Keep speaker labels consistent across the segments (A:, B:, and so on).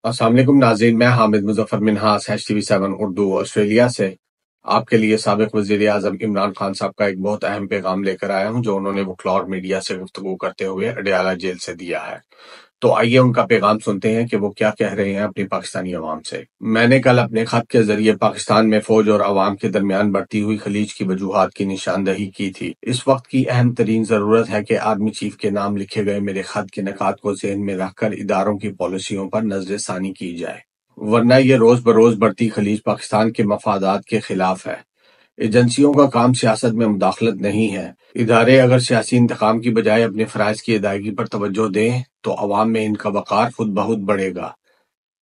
A: السلام علیکم ناظرین، میں حامد مظفر منہاس #TV7 اردو آسٹریلیا سے آپ کے لیے سابق وزیر اعظم عمران خان صاحب کا ایک بہت اہم پیغام لے کر آیا ہوں جو انہوں نے وکلاء اور میڈیا سے گفتگو کرتے ہوئے اڈیالہ جیل سے دیا ہے۔ تو آئیے ان کا پیغام سنتے ہیں کہ وہ کیا کہہ رہے ہیں اپنی پاکستانی عوام سے۔ میں نے کل اپنے خط کے ذریعے پاکستان میں فوج اور عوام کے درمیان بڑھتی ہوئی خلیج کی وجوہات کی نشاندہی کی تھی۔ اس وقت کی اہم ترین ضرورت ہے کہ آرمی چیف کے نام لکھے گئے میرے خط کے نکات کو ذہن میں رکھ کر اداروں کی پالیسیوں پر نظر ثانی کی جائے، ورنہ یہ روز بروز بڑھتی خلیج پاکستان کے مفادات کے خلاف ہے۔ ایجنسیوں کا کام سیاست میں مداخلت نہیں ہے۔ ادارے اگر سیاسی انتقام کی بجائے اپنے فرائض کی ادائیگی پر توجہ دیں تو عوام میں ان کا وقار خود بخود بڑھے گا۔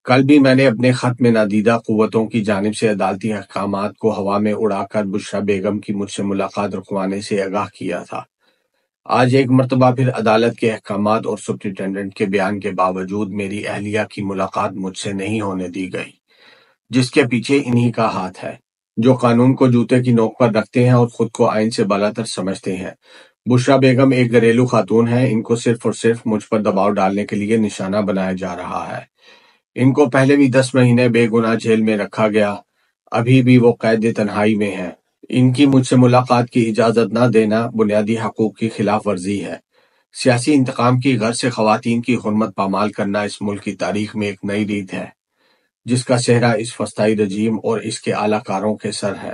A: کل بھی میں نے اپنے خط میں نادیدہ قوتوں کی جانب سے عدالتی احکامات کو ہوا میں اڑا کر بشرا بیگم کی مجھ سے ملاقات رکوانے سے آگاہ کیا تھا۔ آج ایک مرتبہ پھر عدالت کے احکامات اور سپرنٹینڈنٹ کے بیان کے باوجود میری اہلیہ کی ملاقات مجھ سے نہیں ہونے دی گئی، جس کے پیچھے انہی کا ہاتھ ہے، جو قانون کو جوتے کی نوک پر رکھتے ہیں اور خود کو آئین سے بالاتر سمجھتے ہیں۔ بشرا بیگم ایک گھریلو خاتون ہیں، ان کو صرف اور صرف مجھ پر دباؤ ڈالنے کے لیے نشانہ بنایا جا رہا ہے۔ ان کو پہلے بھی 10 مہینے بے گناہ جیل میں رکھا گیا، ابھی بھی وہ قید تنہائی میں ہیں۔ ان کی مجھ سے ملاقات کی اجازت نہ دینا بنیادی حقوق کی خلاف ورزی ہے۔ سیاسی انتقام کی غرض سے خواتین کی حرمت پامال کرنا اس ملک کی تاریخ میں ایک نئی ریت ہے، جس کا صحرا اس فسطائی رجیم اور اس کے اعلی کاروں کے سر ہے۔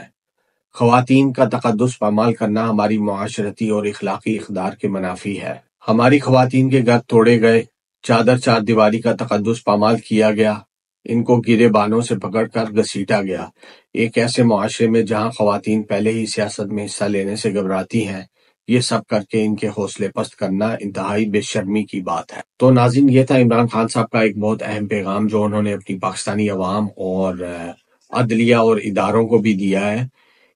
A: خواتین کا تقدس پامال کرنا ہماری معاشرتی اور اخلاقی اقدار کے منافی ہے۔ ہماری خواتین کے گھر توڑے گئے، چار دیواری کا تقدس پامال کیا گیا، ان کو گرے بانوں سے پکڑ کر گھسیٹا گیا۔ ایک ایسے معاشرے میں جہاں خواتین پہلے ہی سیاست میں حصہ لینے سے گھبراتی ہیں، یہ سب کر کے ان کے حوصلے پست کرنا انتہائی بے شرمی کی بات ہے۔ تو ناظرین، یہ تھا عمران خان صاحب کا ایک بہت اہم پیغام جو انہوں نے اپنی پاکستانی عوام اور عدلیہ اور اداروں کو بھی دیا ہے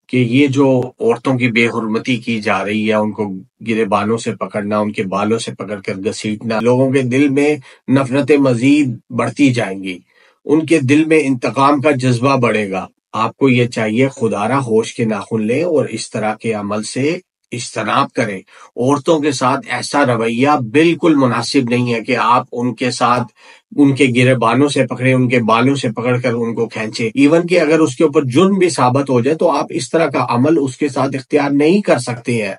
A: کہ یہ جو عورتوں کی بے حرمتی کی جا رہی ہے، ان کو گرے بانوں سے پکڑنا، ان کے بالوں سے پکڑ کر گھسیٹنا، لوگوں کے دل میں نفرتیں مزید بڑھتی جائیں گی، ان کے دل میں انتقام کا جذبہ بڑھے گا۔ آپ کو یہ چاہیے خدارہ ہوش کے ناخن لیں اور اس طرح کے عمل سے اجتناب کریں۔ عورتوں کے ساتھ ایسا رویہ بالکل مناسب نہیں ہے کہ آپ ان کے ساتھ ان کے گرے بانوں سے پکڑیں، ان کے بالوں سے پکڑ کر ان کو کھینچیں۔ ایون کہ اگر اس کے اوپر جرم بھی ثابت ہو جائے تو آپ اس طرح کا عمل اس کے ساتھ اختیار نہیں کر سکتے ہیں۔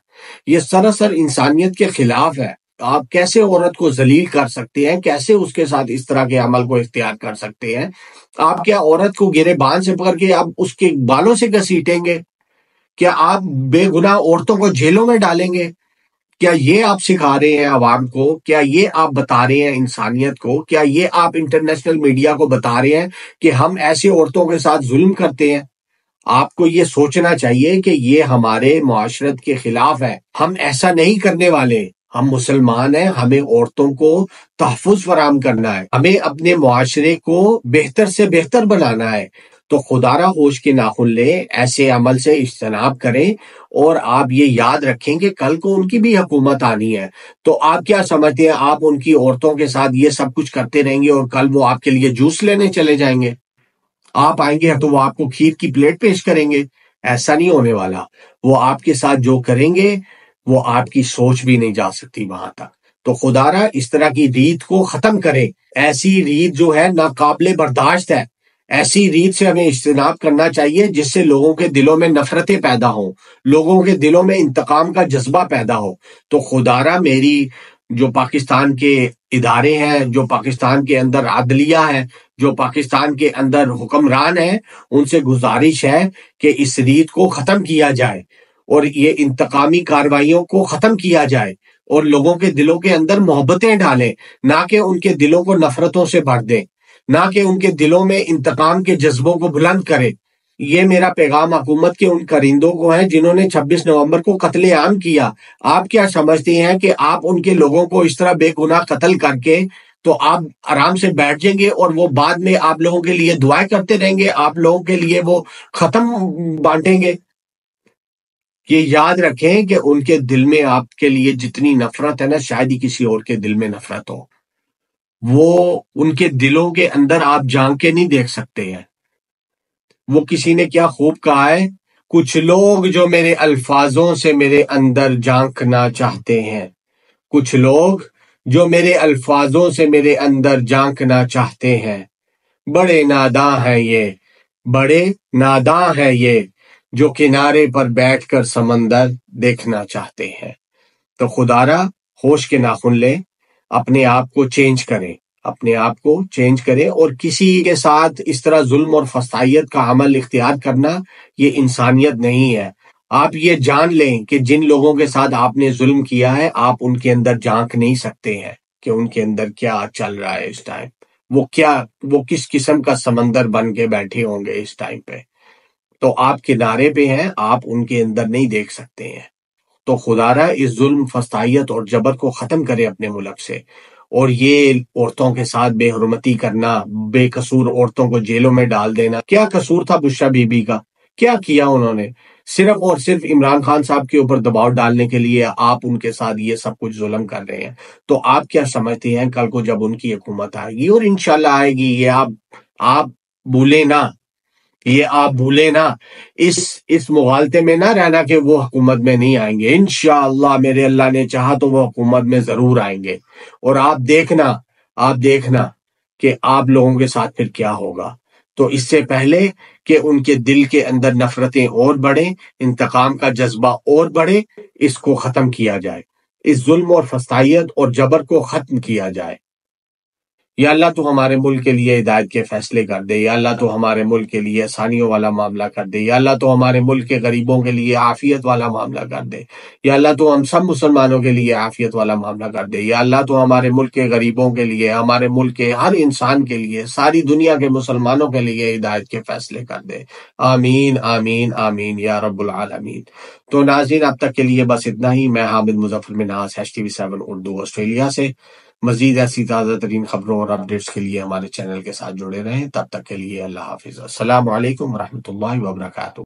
A: یہ سراسر انسانیت کے خلاف ہے۔ آپ کیسے عورت کو ذلیل کر سکتے ہیں؟ کیسے اس کے ساتھ اس طرح کے عمل کو اختیار کر سکتے ہیں؟ آپ کیا عورت کو گرے بان سے پکڑ کے آپ اس کے بالوں سے گھسیٹیں گے؟ کیا آپ بے گناہ عورتوں کو جیلوں میں ڈالیں گے؟ کیا یہ آپ سکھا رہے ہیں عوام کو؟ کیا یہ آپ بتا رہے ہیں انسانیت کو؟ کیا یہ آپ انٹرنیشنل میڈیا کو بتا رہے ہیں کہ ہم ایسے عورتوں کے ساتھ ظلم کرتے ہیں؟ آپ کو یہ سوچنا چاہیے کہ یہ ہمارے معاشرت کے خلاف ہے۔ ہم ایسا نہیں کرنے والے۔ ہم مسلمان ہیں، ہمیں عورتوں کو تحفظ فراہم کرنا ہے، ہمیں اپنے معاشرے کو بہتر سے بہتر بنانا ہے۔ تو خدارہ ہوش کے ناخن لیں، ایسے عمل سے اجتناب کریں، اور آپ یہ یاد رکھیں کہ کل کو ان کی بھی حکومت آنی ہے۔ تو آپ کیا سمجھتے ہیں آپ ان کی عورتوں کے ساتھ یہ سب کچھ کرتے رہیں گے اور کل وہ آپ کے لیے جوس لینے چلے جائیں گے؟ آپ آئیں گے تو وہ آپ کو کھیر کی پلیٹ پیش کریں گے؟ ایسا نہیں ہونے والا۔ وہ آپ کے ساتھ جو کریں گے وہ آپ کی سوچ بھی نہیں جا سکتی وہاں تک۔ تو خدارہ اس طرح کی ریت کو ختم کریں۔ ایسی ریت جو ہے ناقابل برداشت ہے۔ ایسی ریت سے ہمیں اجتناب کرنا چاہیے جس سے لوگوں کے دلوں میں نفرتیں پیدا ہوں، لوگوں کے دلوں میں انتقام کا جذبہ پیدا ہو۔ تو خدارہ میری جو پاکستان کے ادارے ہیں، جو پاکستان کے اندر عدلیہ ہے، جو پاکستان کے اندر حکمران ہیں، ان سے گزارش ہے کہ اس ریت کو ختم کیا جائے اور یہ انتقامی کارروائیوں کو ختم کیا جائے اور لوگوں کے دلوں کے اندر محبتیں ڈالیں، نہ کہ ان کے دلوں کو نفرتوں سے بھر دیں، نہ کہ ان کے دلوں میں انتقام کے جذبوں کو بلند کرے۔ یہ میرا پیغام حکومت کے ان کرندوں کو ہے جنہوں نے 26 نومبر کو قتل عام کیا۔ آپ کیا سمجھتے ہیں کہ آپ ان کے لوگوں کو اس طرح بے گناہ قتل کر کے تو آپ آرام سے بیٹھ جائیں گے اور وہ بعد میں آپ لوگوں کے لیے دعائیں کرتے رہیں گے، آپ لوگوں کے لیے وہ ختم بانٹیں گے؟ یہ یاد رکھیں کہ ان کے دل میں آپ کے لیے جتنی نفرت ہے نا، شاید ہی کسی اور کے دل میں نفرت ہو۔ وہ ان کے دلوں کے اندر آپ جھانک کے نہیں دیکھ سکتے ہیں۔ وہ کسی نے کیا خوب کہا ہے، کچھ لوگ جو میرے الفاظوں سے میرے اندر جھانکنا چاہتے ہیں، کچھ لوگ جو میرے الفاظوں سے میرے اندر جھانکنا چاہتے ہیں، بڑے ناداں ہیں یہ، بڑے ناداں ہیں یہ، جو کنارے پر بیٹھ کر سمندر دیکھنا چاہتے ہیں۔ تو خدارا ہوش کے ناخن لیں، اپنے آپ کو چینج کریں، اپنے آپ کو چینج کریں، اور کسی کے ساتھ اس طرح ظلم اور فسطائیت کا عمل اختیار کرنا یہ انسانیت نہیں ہے۔ آپ یہ جان لیں کہ جن لوگوں کے ساتھ آپ نے ظلم کیا ہے، آپ ان کے اندر جھانک نہیں سکتے ہیں کہ ان کے اندر کیا چل رہا ہے اس ٹائم، وہ کس قسم کا سمندر بن کے بیٹھے ہوں گے اس ٹائم پہ۔ تو آپ کنارے پہ ہیں، آپ ان کے اندر نہیں دیکھ سکتے ہیں۔ تو خدارا اس ظلم فسطائیت اور جبر کو ختم کرے اپنے ملک سے، اور یہ عورتوں کے ساتھ بے حرمتی کرنا، بے قصور عورتوں کو جیلوں میں ڈال دینا، کیا قصور تھا بشریٰ بی بی کا؟ کیا کیا انہوں نے؟ صرف اور صرف عمران خان صاحب کے اوپر دباؤ ڈالنے کے لیے آپ ان کے ساتھ یہ سب کچھ ظلم کر رہے ہیں۔ تو آپ کیا سمجھتے ہیں کل کو جب ان کی حکومت آئے گی، اور انشاءاللہ آئے گی، یہ آپ بھولیں نا، یہ آپ بھولیں نا، اس مغالطے میں نہ رہنا کہ وہ حکومت میں نہیں آئیں گے۔ انشاءاللہ میرے اللہ نے چاہا تو وہ حکومت میں ضرور آئیں گے، اور آپ دیکھنا کہ آپ لوگوں کے ساتھ پھر کیا ہوگا۔ تو اس سے پہلے کہ ان کے دل کے اندر نفرتیں اور بڑھیں، انتقام کا جذبہ اور بڑھے، اس کو ختم کیا جائے، اس ظلم اور فسطائیت اور جبر کو ختم کیا جائے۔ یا اللہ تو ہمارے ملک کے لیے ہدایت کے فیصلے کر دے، یا اللہ تو ہمارے ملک کے لیے آسانیوں والا معاملہ کر دے، یا اللہ تو ہمارے ملک کے غریبوں کے لیے عافیت والا معاملہ کر دے، یا اللہ تو ہم سب مسلمانوں کے لیے عافیت والا معاملہ کر دے، یا اللہ تو ہمارے ملک کے غریبوں کے لیے، ہمارے ملک کے ہر انسان کے لیے، ساری دنیا کے مسلمانوں کے لیے ہدایت کے فیصلے کر دے۔ آمین آمین آمین یا رب العالمین۔ تو ناظرین، اب تک کے لیے بس اتنا ہی۔ میں حامد مظفر منہاس، HTV7 اردو آسٹریلیا سے۔ مزید ایسی تازہ ترین خبروں اور اپڈیٹس کے لیے ہمارے چینل کے ساتھ جڑے رہیں۔ تب تک کے لیے اللہ حافظ۔ السلام علیکم ورحمۃ اللہ وبرکاتہ۔